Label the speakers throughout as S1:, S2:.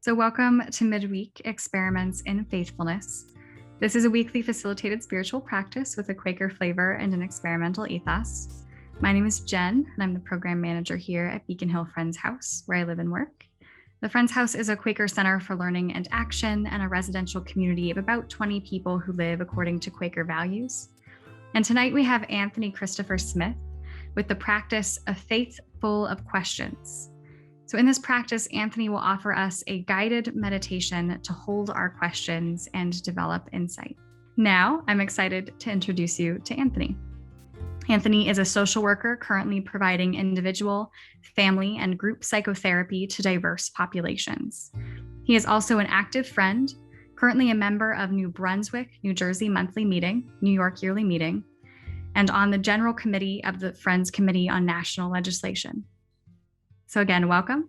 S1: So, welcome to Midweek Experiments in Faithfulness. This is a weekly facilitated spiritual practice with a Quaker flavor and an experimental ethos. My name is Jen, and I'm the program manager here at Beacon Hill Friends House, where I live and work. The Friends House is a Quaker center for learning and action and a residential community of about 20 people who live according to Quaker values. And tonight we have Anthony Christopher Smith with the practice of Faith Full of Questions. So in this practice, Anthony will offer us a guided meditation to hold our questions and develop insight. Now, I'm excited to introduce you to Anthony. Anthony is a social worker currently providing individual, family, and group psychotherapy to diverse populations. He is also an active friend, currently a member of New Brunswick, New Jersey monthly meeting, New York yearly meeting, and on the general committee of the Friends Committee on National Legislation. So again, welcome.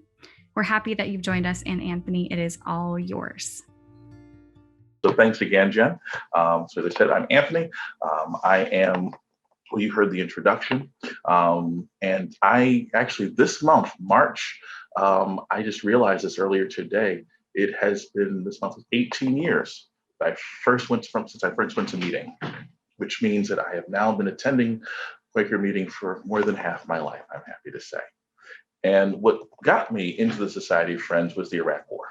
S1: We're happy that you've joined us, and Anthony, it is all yours.
S2: So thanks again, Jen. So as I said, I'm Anthony. You heard the introduction. And I actually, this month, March, I just realized this earlier today, it has been, this month, 18 years since I first went to meeting, which means that I have now been attending Quaker meeting for more than half my life, I'm happy to say. And what got me into the Society of Friends was the Iraq War.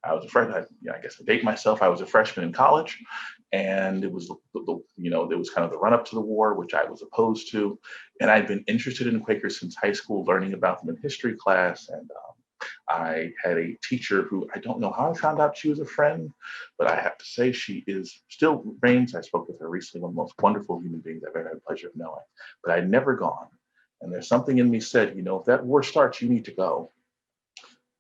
S2: I was a freshman. I guess I date myself. I was a freshman in college, and it was it was kind of the run up to the war, which I was opposed to. And I'd been interested in Quakers since high school, learning about them in history class. And I had a teacher who, I don't know how I found out she was a friend, but I have to say she is still reigns. I spoke with her recently, one of the most wonderful human beings I've ever had the pleasure of knowing. But I'd never gone. And there's something in me said, if that war starts, you need to go.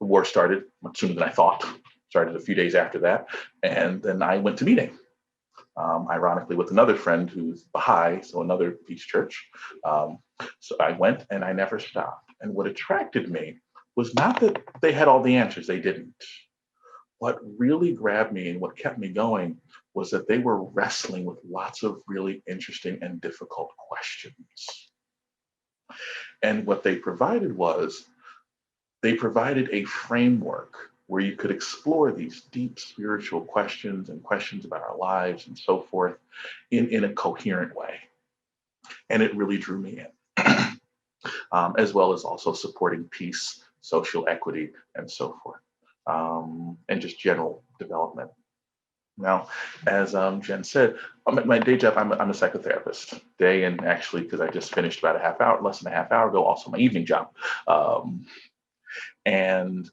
S2: The war started much sooner than I thought. Started a few days after that. And then I went to meeting, ironically, with another friend who's Baha'i, so another peace church. So I went and I never stopped. And what attracted me was not that they had all the answers, they didn't. What really grabbed me and what kept me going was that they were wrestling with lots of really interesting and difficult questions. And what they provided was, they provided a framework where you could explore these deep spiritual questions and questions about our lives and so forth in a coherent way. And it really drew me in, as well as also supporting peace, social equity, and so forth, and just general development. Now, as Jen said, at my day job, I'm a psychotherapist. Day, and actually, because I just finished about less than a half hour ago, also my evening job. And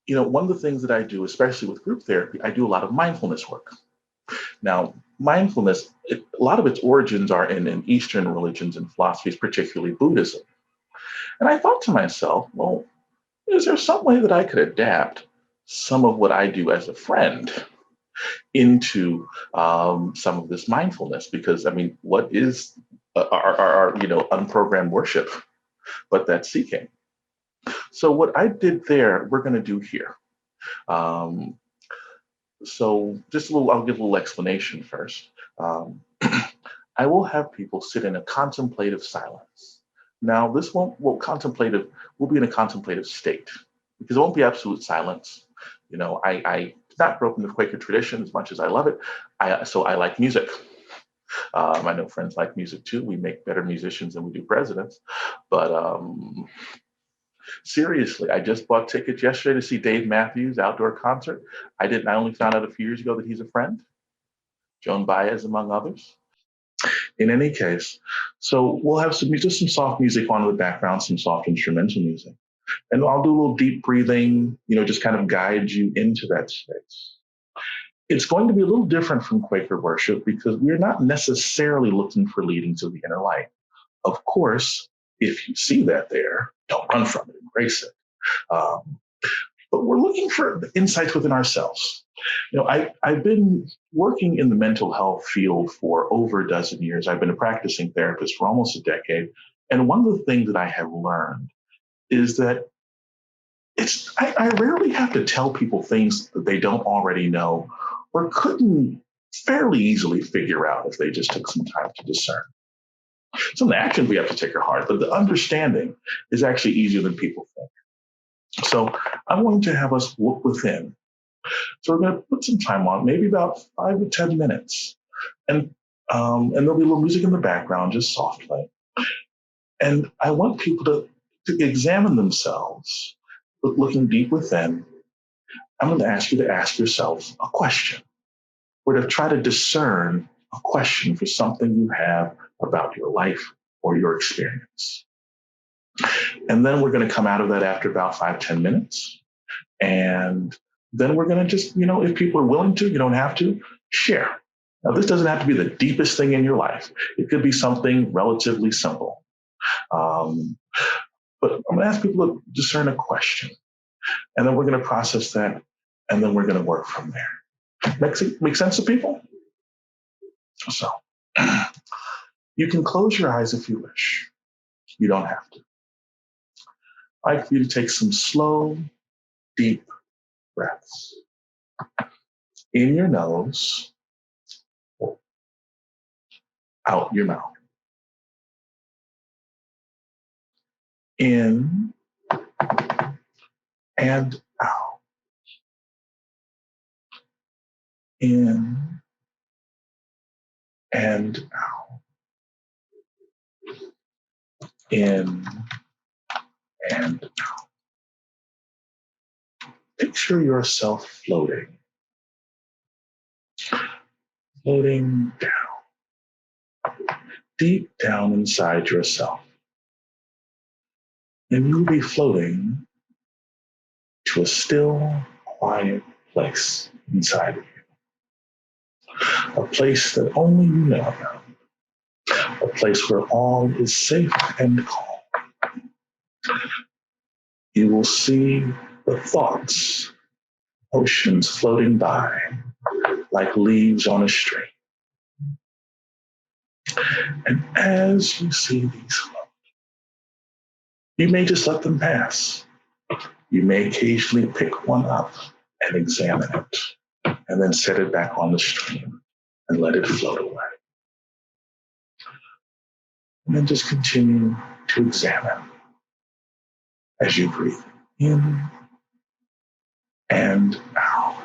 S2: one of the things that I do, especially with group therapy, I do a lot of mindfulness work. Now, mindfulness, a lot of its origins are in Eastern religions and philosophies, particularly Buddhism. And I thought to myself, well, is there some way that I could adapt some of what I do as a friend into some of this mindfulness? Because what is our unprogrammed worship, but that seeking? So what I did there, we're going to do here. So I'll give a little explanation first. I will have people sit in a contemplative silence. Now, this will be in a contemplative state, because it won't be absolute silence. I not broken the Quaker tradition as much as I love it. So I like music. I know friends like music too. We make better musicians than we do presidents. But seriously, I just bought tickets yesterday to see Dave Matthews' outdoor concert. I only found out a few years ago that he's a friend. Joan Baez, among others. In any case, so we'll have some soft music on in the background, some soft instrumental music. And I'll do a little deep breathing, just kind of guide you into that space. It's going to be a little different from Quaker worship because we're not necessarily looking for leadings of the inner light. Of course, if you see that there, don't run from it, embrace it. But we're looking for insights within ourselves. I've been working in the mental health field for over a dozen years. I've been a practicing therapist for almost a decade. And one of the things that I have learned is that I rarely have to tell people things that they don't already know or couldn't fairly easily figure out if they just took some time to discern. Some of the actions we have to take are hard, but the understanding is actually easier than people think. So I'm going to have us look within. So we're going to put some time on, maybe about 5 to 10 minutes. And there'll be a little music in the background, just softly. And I want people to examine themselves, looking deep within. I'm going to ask you to ask yourselves a question, or to try to discern a question for something you have about your life or your experience. And then we're going to come out of that after about 5, 10 minutes. And then we're going to just, if people are willing to, you don't have to, share. Now, this doesn't have to be the deepest thing in your life. It could be something relatively simple. But I'm going to ask people to discern a question. And then we're going to process that. And then we're going to work from there. Make sense to people? So you can close your eyes if you wish. You don't have to. I'd like for you to take some slow, deep breaths in your nose, out your mouth. In and out. In and out. In and out. Picture yourself floating down, deep down inside yourself. And you'll be floating to a still, quiet place inside of you. A place that only you know about. A place where all is safe and calm. You will see the thoughts, oceans floating by like leaves on a stream. And as you see these float, you may just let them pass. You may occasionally pick one up and examine it, and then set it back on the stream and let it float away. And then just continue to examine as you breathe in and out.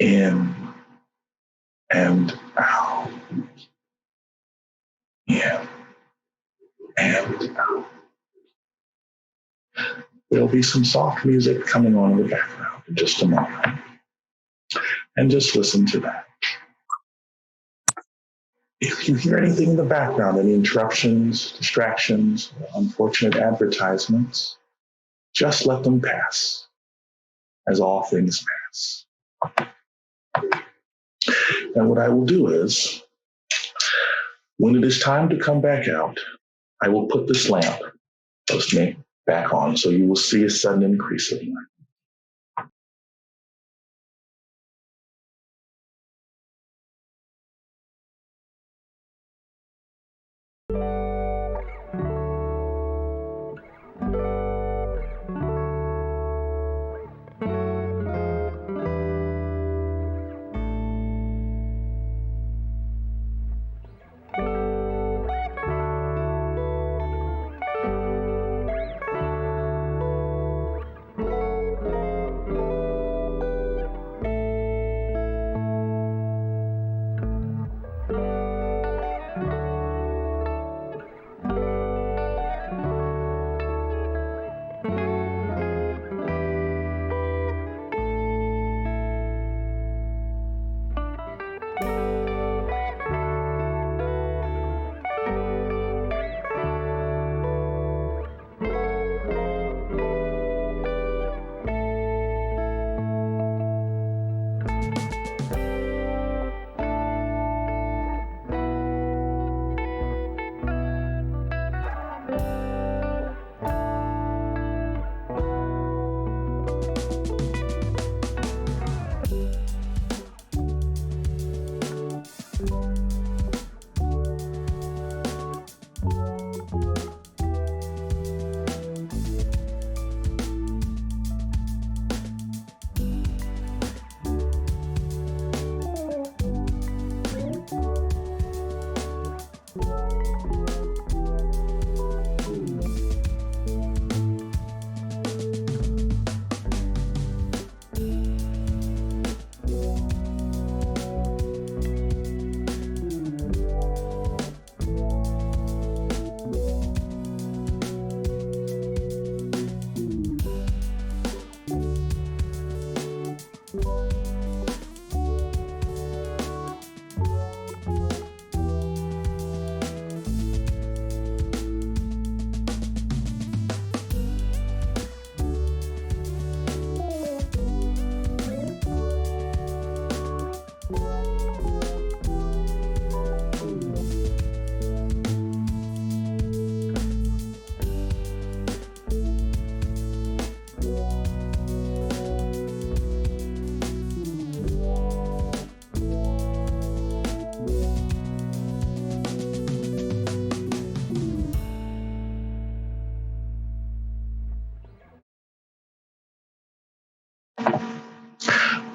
S2: In and out. In and out. There'll be some soft music coming on in the background in just a moment. And just listen to that. If you hear anything in the background, any interruptions, distractions, unfortunate advertisements, just let them pass, as all things pass. And what I will do is, when it is time to come back out, I will put this lamp close to me back on, so you will see a sudden increase of light.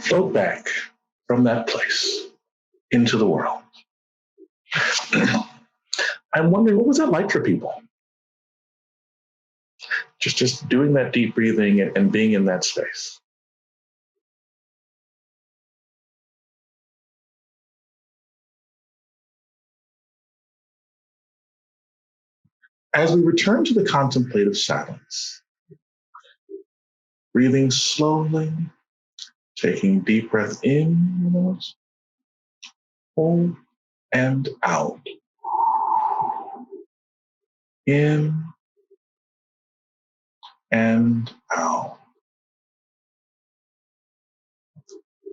S2: float back from that place into the world. I'm wondering, what was that like for people? Just doing that deep breathing and being in that space. As we return to the contemplative silence, breathing slowly, taking deep breath in, hold, and out. In and out.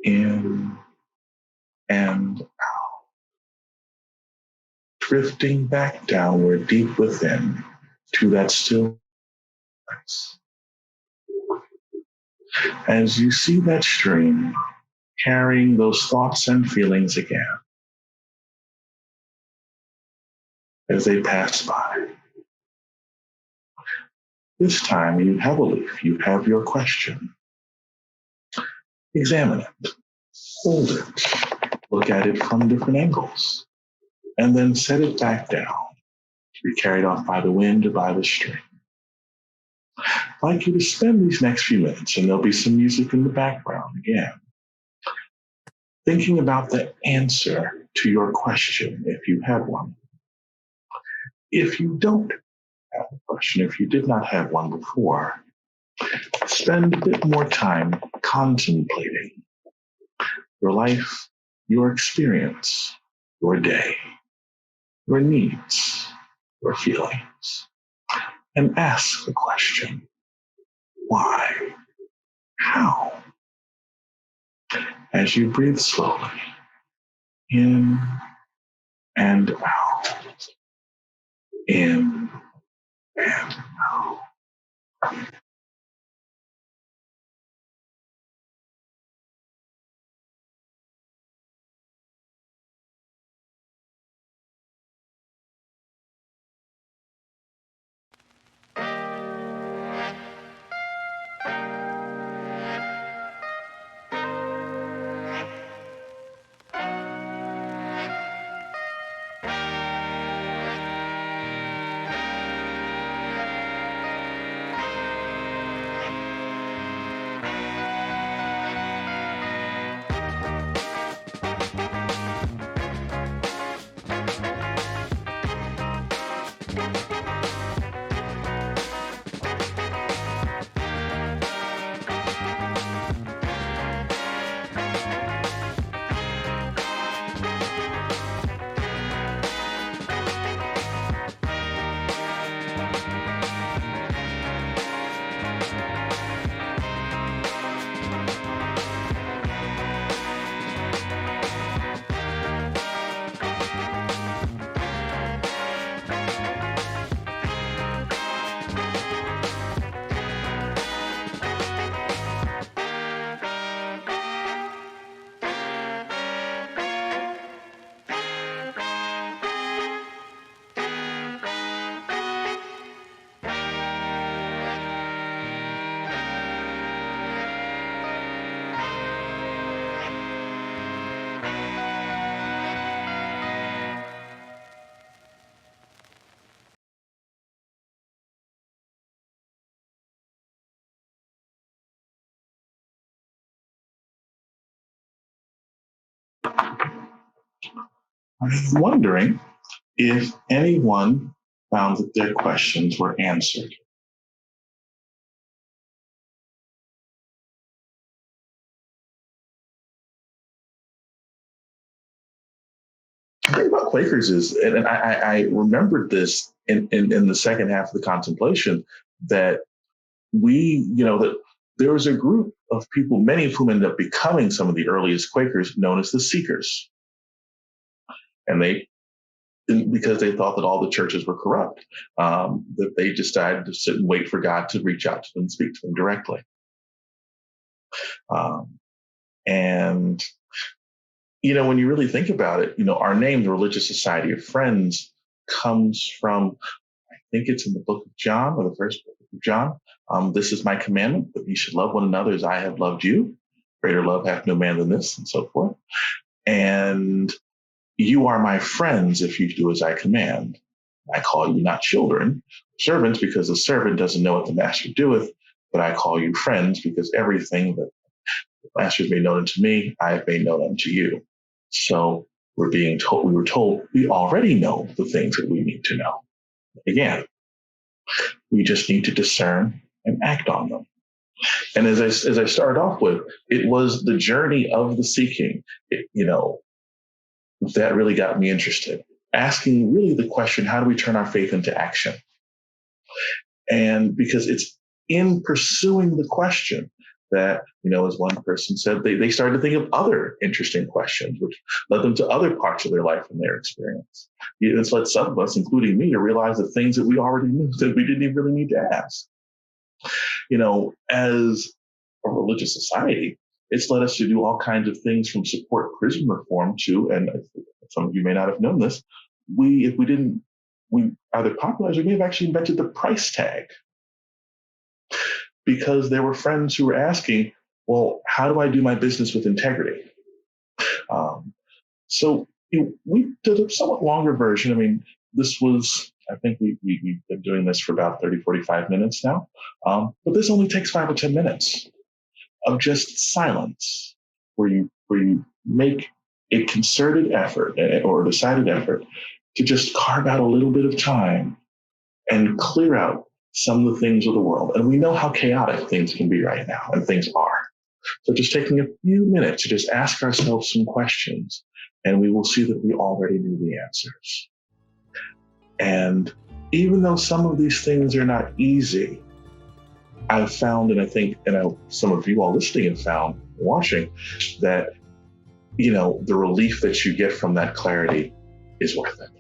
S2: In and out. Drifting back downward deep within to that still place. As you see that stream carrying those thoughts and feelings again, as they pass by. This time you have a leaf, you have your question. Examine it, hold it, look at it from different angles, and then set it back down to be carried off by the wind or by the stream. I'd like you to spend these next few minutes, and there'll be some music in the background again, thinking about the answer to your question if you had one. If you don't have a question, if you did not have one before, spend a bit more time contemplating your life, your experience, your day, your needs, your feelings, and ask the question, why? How? As you breathe slowly, in and out, in and out. I'm wondering if anyone found that their questions were answered. The thing about Quakers is, and I remembered this in the second half of the contemplation, that that there was a group of people, many of whom ended up becoming some of the earliest Quakers, known as the Seekers. And because they thought that all the churches were corrupt, that they decided to sit and wait for God to reach out to them and speak to them directly. And when you really think about it, our name, the Religious Society of Friends, comes from, I think it's in the book of John, or the first book of John. This is my commandment, that you should love one another as I have loved you. greater love hath no man than this, and so forth. And you are my friends if you do as I command. I call you not children, servants, because the servant doesn't know what the master doeth, but I call you friends because everything that the master has made known unto me, I have made known unto you. So we were told we already know the things that we need to know. Again, we just need to discern and act on them. And as I started off with, it was the journey of the seeking, that really got me interested. Asking really the question, how do we turn our faith into action? And because it's in pursuing the question that, as one person said, they started to think of other interesting questions, which led them to other parts of their life and their experience. It's led some of us, including me, to realize the things that we already knew that we didn't even really need to ask. As a religious society, it's led us to do all kinds of things from support prison reform to, and some of you may not have known this, we either popularized or may have actually invented the price tag, because there were friends who were asking, well, how do I do my business with integrity? So we did a somewhat longer version. I mean, I think we've been doing this for about 30, 45 minutes now. But this only takes 5 or 10 minutes of just silence, where you make a concerted effort or a decided effort to just carve out a little bit of time and clear out some of the things of the world. And we know how chaotic things can be right now, and things are. So just taking a few minutes to just ask ourselves some questions, and we will see that we already knew the answers. And even though some of these things are not easy, I've found, and I think, some of you all listening have found, watching, that, the relief that you get from that clarity is worth it.